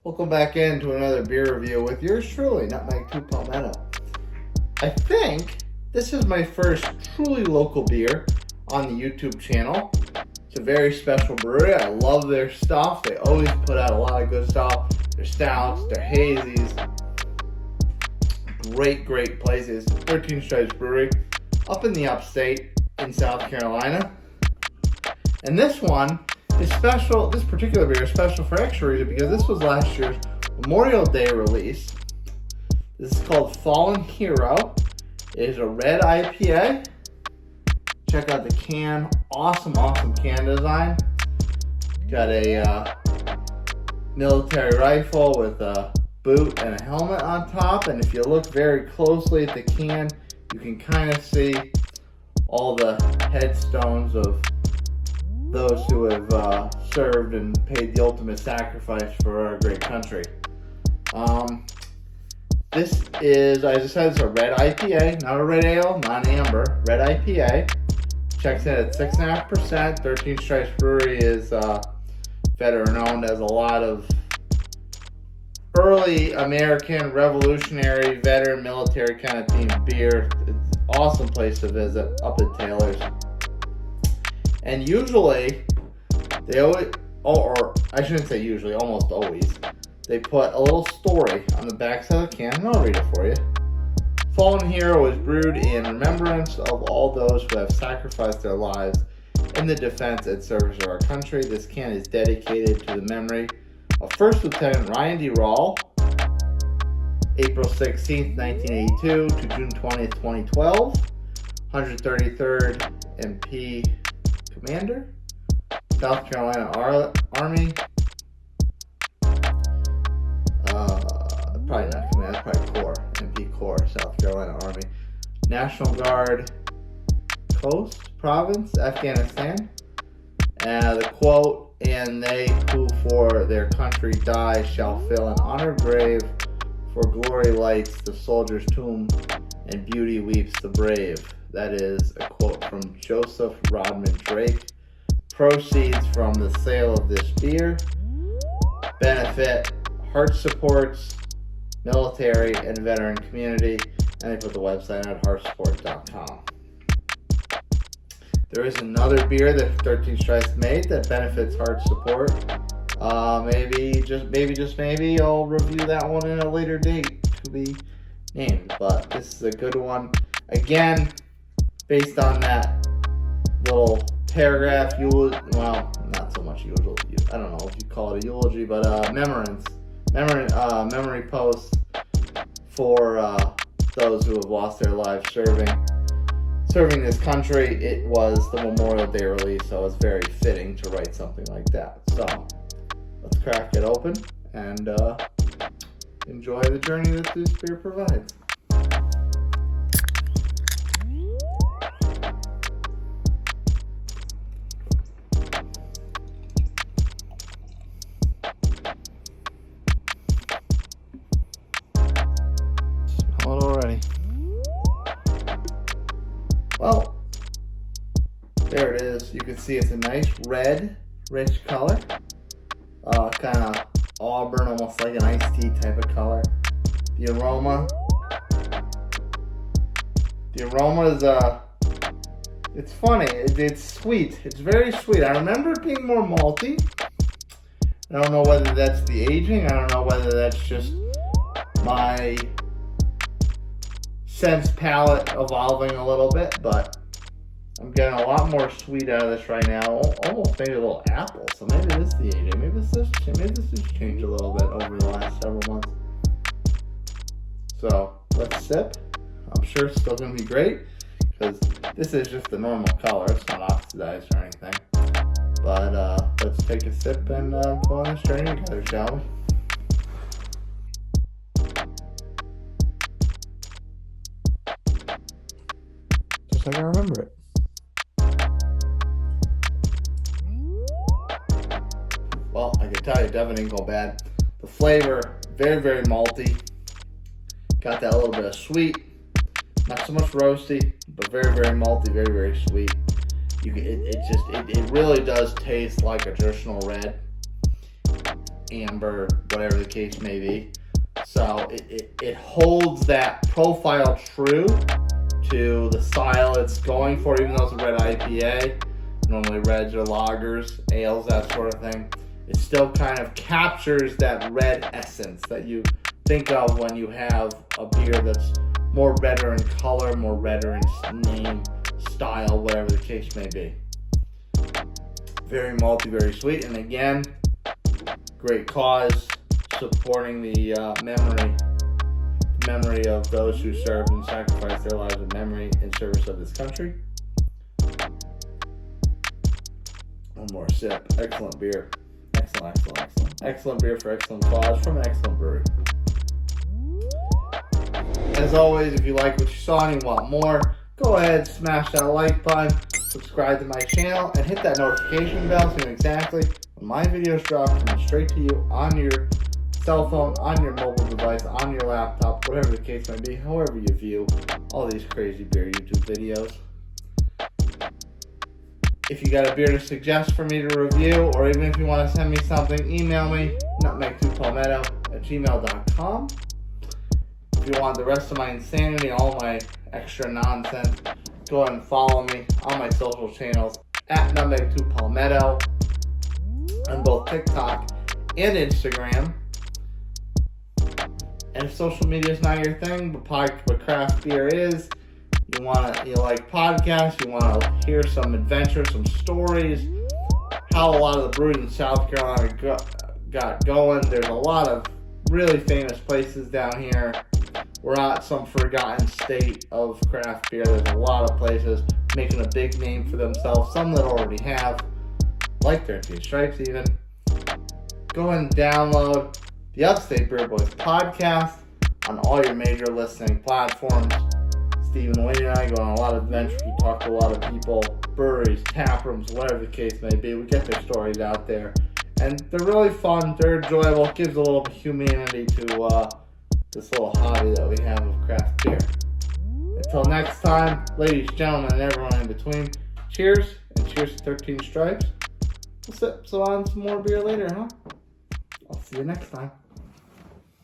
Welcome back into another beer review with yours truly, Nutmeg 2 Palmetto. I think this is my first truly local beer on the YouTube channel. It's a very special brewery. I love their stuff. They always put out a lot of good stuff. Their stouts, their hazies. Great places. 13 Stripes Brewery up in the upstate in South Carolina. And this one is special. This particular beer is special for extra reason because this was last year's Memorial Day release. This is called Fallen Hero. It is a red IPA. Check out the can. Awesome can design. Got a military rifle with a boot and a helmet on top. And if you look very closely at the can, you can kind of see all the headstones of those who have served and paid the ultimate sacrifice for our great country. This is, as I said, it's a red IPA, not a red ale, not an amber, red IPA. Checks in at 6.5%. 13 Stripes Brewery is veteran-owned, has a lot of early American Revolutionary veteran military kind of themed beer. It's an awesome place to visit up at Taylor's. And usually, they always, or I shouldn't say usually, almost always, they put a little story on the backside of the can, and I'll read it for you. Fallen Hero is brewed in remembrance of all those who have sacrificed their lives in the defense and service of our country. This can is dedicated to the memory of First Lieutenant Ryan D. Rawl, April 16th, 1982 to June 20th, 2012, 133rd MP Commander, South Carolina Army, probably not Commander, probably Corps, MP Corps, South Carolina Army, National Guard, Coast Province, Afghanistan. The quote, "And they who for their country die shall fill an honored grave, for glory lights the soldier's tomb, and beauty weeps the brave." That is a quote from Joseph Rodman Drake. Proceeds from the sale of this beer benefit Heart Support's military and veteran community, and they put the website at heartsupport.com. There is another beer that 13 Stripes made that benefits Heart Support. Maybe I'll review that one in a later date to be named, but this is a good one. Again, based on that little paragraph, well, not so much eulogy, I don't know if you call it a eulogy, but memory post for those who have lost their lives serving this country. It was the Memorial Day release, so it's very fitting to write something like that. So let's crack it open and enjoy the journey that this beer provides. Smell it already. Well, there it is. You can see it's a nice red, rich color. Kind of auburn, almost like an iced tea type of color. The aroma is, it's funny. It's sweet. It's very sweet. I remember it being more malty. I don't know whether that's the aging. I don't know whether that's just my sense palate evolving a little bit, but I'm getting a lot more sweet out of this right now. Almost maybe a little apple. So maybe this is the aging. Maybe this has changed a little bit over the last several months. So let's sip. I'm sure it's still going to be great because this is just the normal color. It's not oxidized or anything. But let's take a sip and go on this journey together, shall we? Just like I remember it. Well, I can tell you, definitely didn't go bad. The flavor, very malty. Got that little bit of sweet. Not so much roasty, but very malty, very sweet. It really does taste like a traditional red. amber, whatever the case may be. So it holds that profile true to the style it's going for, even though it's a red IPA. Normally reds or lagers, ales, that sort of thing. It still kind of captures that red essence that you think of when you have a beer that's more redder in color, more redder in name, style, whatever the case may be. Very malty, very sweet, and again, great cause, supporting the memory of those who served and sacrificed their lives in memory in service of this country. One more sip. Excellent beer. Excellent beer for excellent cause from an excellent brewery. As always, if you like what you saw and you want more, go ahead, smash that like button, subscribe to my channel, and hit that notification bell so you know exactly when my videos drop, coming straight to you on your cell phone, on your mobile device, on your laptop, whatever the case may be, however you view all these crazy beer YouTube videos. If you got a beer to suggest for me to review, or even if you want to send me something, email me, nutmeg2palmetto@gmail.com. If you want the rest of my insanity, all my extra nonsense, go ahead and follow me on my social channels at nutmeg2palmetto on both TikTok and Instagram. And if social media is not your thing, but craft beer is, you like podcasts, you want to hear some adventure, some stories, how a lot of the breweries in South Carolina got going. There's a lot of really famous places down here. We're not some forgotten state of craft beer. There's a lot of places making a big name for themselves, some that already have, like 13 Stripes even. Go ahead and download the Upstate Beer Boys podcast on all your major listening platforms. Stephen Wayne and I go on a lot of adventures. We talk to a lot of people, breweries, tap rooms, whatever the case may be. We get their stories out there. And they're really fun. They're enjoyable. It gives a little humanity to this little hobby that we have of craft beer. Until next time, ladies, gentlemen, and everyone in between, cheers, and cheers to 13 Stripes. We'll sip on some more beer later, huh? I'll see you next time.